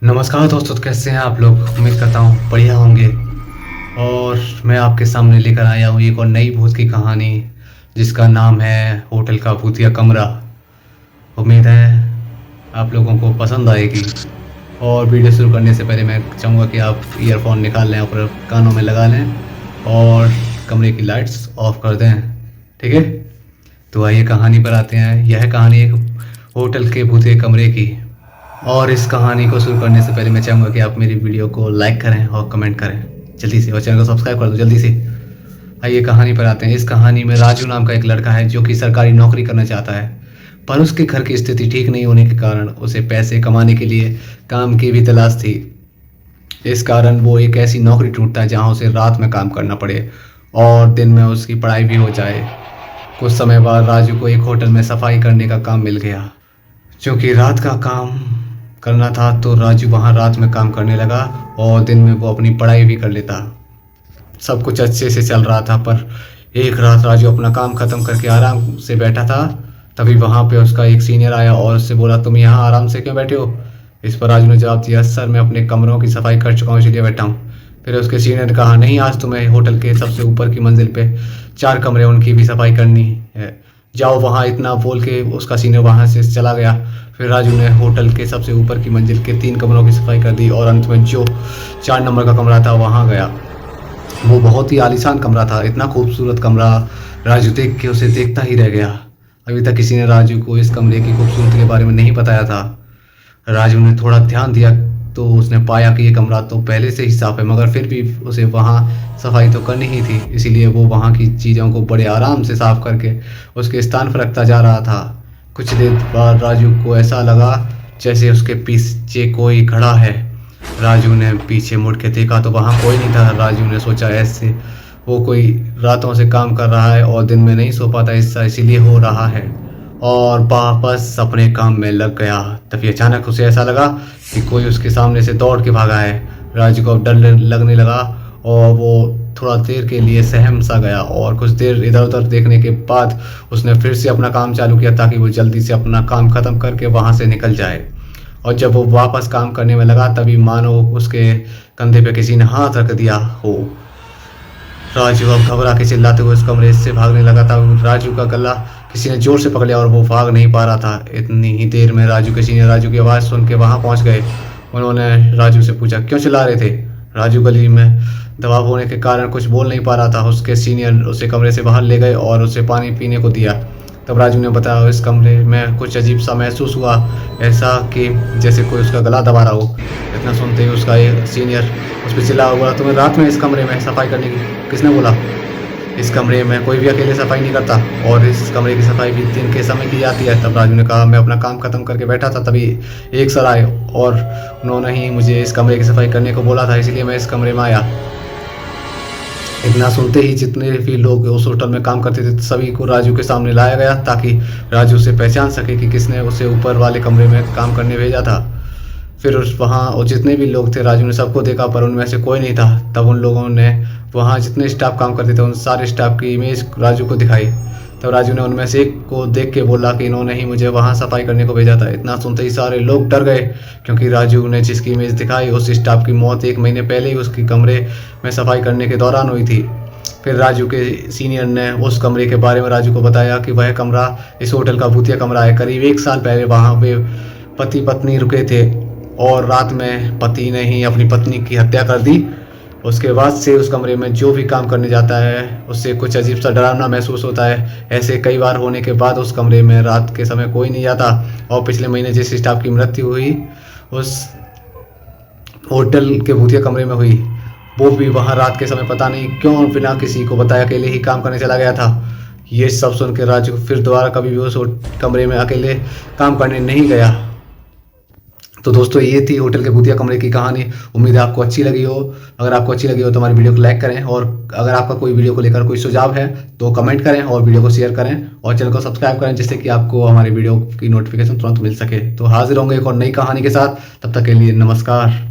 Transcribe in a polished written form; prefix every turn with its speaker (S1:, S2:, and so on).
S1: नमस्कार दोस्तों, कैसे हैं आप लोग। उम्मीद करता हूँ बढ़िया होंगे। और मैं आपके सामने लेकर आया हूँ एक और नई भूत की कहानी, जिसका नाम है होटल का भूतिया कमरा। उम्मीद है आप लोगों को पसंद आएगी। और वीडियो शुरू करने से पहले मैं चाहूँगा कि आप ईयरफोन निकाल लें और कानों में लगा लें और कमरे की लाइट्स ऑफ कर दें। ठीक है, तो आइए कहानी पर आते हैं। यह कहानी एक होटल के भूतिया कमरे की। और इस कहानी को शुरू करने से पहले मैं चाहूँगा कि आप मेरी वीडियो को लाइक करें और कमेंट करें जल्दी से, और चैनल को सब्सक्राइब कर दो जल्दी से। आइए कहानी पर आते हैं। इस कहानी में राजू नाम का एक लड़का है जो कि सरकारी नौकरी करना चाहता है, पर उसके घर की स्थिति ठीक नहीं होने के कारण उसे पैसे कमाने के लिए काम की भी तलाश थी। इस कारण वो एक ऐसी नौकरी ढूंढता है जहाँ उसे रात में काम करना पड़े और दिन में उसकी पढ़ाई भी हो जाए। कुछ समय बाद राजू को एक होटल में सफाई करने का काम मिल गया। क्योंकि रात का काम करना था तो राजू वहाँ रात में काम करने लगा और दिन में वो अपनी पढ़ाई भी कर लेता। सब कुछ अच्छे से चल रहा था, पर एक रात राजू अपना काम ख़त्म करके आराम से बैठा था। तभी वहाँ पे उसका एक सीनियर आया और उससे बोला, तुम यहाँ आराम से क्यों बैठे हो। इस पर राजू ने जवाब दिया, सर मैं अपने कमरों की सफाई कर चुका हूँ इसलिए बैठा हूँ। फिर उसके सीनियर ने कहा, नहीं, आज तुम्हें होटल के सबसे ऊपर की मंजिल पे 4 कमरे उनकी भी सफाई करनी है, जाओ वहाँ। इतना बोल के उसका सीनियर वहाँ से चला गया। फिर राजू ने होटल के सबसे ऊपर की मंजिल के 3 कमरों की सफाई कर दी और अंत में जो 4 नंबर का कमरा था वहाँ गया। वो बहुत ही आलीशान कमरा था, इतना खूबसूरत कमरा। राजू देख के उसे देखता ही रह गया। अभी तक किसी ने राजू को इस कमरे की खूबसूरती के बारे में नहीं बताया था। राजू ने थोड़ा ध्यान दिया तो उसने पाया कि ये कमरा तो पहले से ही साफ है, मगर फिर भी उसे वहाँ सफाई तो करनी ही थी। इसीलिए वो वहाँ की चीज़ों को बड़े आराम से साफ करके उसके स्थान पर रखता जा रहा था। कुछ देर बाद राजू को ऐसा लगा जैसे उसके पीछे कोई खड़ा है। राजू ने पीछे मुड़ के देखा तो वहाँ कोई नहीं था। राजू ने सोचा ऐसे वो कोई रातों से काम कर रहा है और दिन में नहीं सो पाता, ऐसा इसीलिए हो रहा है, और वापस अपने काम में लग गया। तभी अचानक उसे ऐसा लगा कि कोई उसके सामने से दौड़ के भागा है। राजू को अब डर लगने लगा और वो थोड़ा देर के लिए सहम सा गया और कुछ देर इधर उधर देखने के बाद उसने फिर से अपना काम चालू किया ताकि वो जल्दी से अपना काम ख़त्म करके वहाँ से निकल जाए। और जब वो वापस काम करने में लगा तभी मानो उसके कंधे पे किसी ने हाथ रख दिया हो। राजू अब घबरा के चिल्लाते हुए उस कमरे से भागने लगा था। राजू का गला किसी ने जोर से पकड़ लिया और वो भाग नहीं पा रहा था। इतनी ही देर में राजू के सीनियर राजू की आवाज़ सुन के वहाँ पहुँच गए। उन्होंने राजू से पूछा, क्यों चिल्ला रहे थे। राजू गली में दबाव होने के कारण कुछ बोल नहीं पा रहा था। उसके सीनियर उसे कमरे से बाहर ले गए और उसे पानी पीने को दिया। तब राजू ने बताया, इस कमरे में कुछ अजीब सा महसूस हुआ, ऐसा कि जैसे कोई उसका गला दबा रहा हो। इतना सुनते ही उसका एक सीनियर उस पर चिल्ला हुआ, तुम्हें रात में इस कमरे में सफाई करने की किसने बोला। इस कमरे में कोई भी अकेले सफाई नहीं करता और इस कमरे की सफाई भी दिन के समय की जाती है। तब राजू ने कहा, मैं अपना काम खत्म करके बैठा था तभी एक सर आए और उन्होंने ही मुझे इस कमरे की सफाई करने को बोला था, इसीलिए मैं इस कमरे में आया। इतना सुनते ही जितने भी लोग उस होटल में काम करते थे सभी को राजू के सामने लाया गया ताकि राजू उसे पहचान सके कि किसने उसे ऊपर वाले कमरे में काम करने भेजा था। फिर उस वहाँ और जितने भी लोग थे राजू ने सबको देखा, पर उनमें से कोई नहीं था। तब उन लोगों ने वहाँ जितने स्टाफ काम करते थे उन सारे स्टाफ की इमेज राजू को दिखाई। तब राजू ने उनमें से एक को देख के बोला कि इन्होंने ही मुझे वहाँ सफाई करने को भेजा था। इतना सुनते ही सारे लोग डर गए, क्योंकि राजू ने जिसकी इमेज दिखाई उस स्टाफ की मौत 1 महीने पहले ही उसके कमरे में सफाई करने के दौरान हुई थी। फिर राजू के सीनियर ने उस कमरे के बारे में राजू को बताया कि वह कमरा इस होटल का भूतिया कमरा है। करीब 1 साल पहले वहाँ पे पति पत्नी रुके थे और रात में पति ने ही अपनी पत्नी की हत्या कर दी। उसके बाद से उस कमरे में जो भी काम करने जाता है उससे कुछ अजीब सा डरावना महसूस होता है। ऐसे कई बार होने के बाद उस कमरे में रात के समय कोई नहीं जाता। और पिछले महीने जिस स्टाफ की मृत्यु हुई उस होटल के भूतिया कमरे में हुई, वो भी वहाँ रात के समय पता नहीं क्यों बिना किसी को बताए अकेले ही काम करने चला गया था। ये सब सुन के राजू फिर दोबारा कभी भी उस कमरे में अकेले काम करने नहीं गया। तो दोस्तों, ये थी होटल के भूतिया कमरे की कहानी। उम्मीद है आपको अच्छी लगी हो। अगर आपको अच्छी लगी हो तो हमारी वीडियो को लाइक करें, और अगर आपका कोई वीडियो को लेकर कोई सुझाव है तो कमेंट करें और वीडियो को शेयर करें और चैनल को सब्सक्राइब करें, जिससे कि आपको हमारी वीडियो की नोटिफिकेशन तुरंत मिल सके। तो हाजिर होंगे एक और नई कहानी के साथ। तब तक के लिए नमस्कार।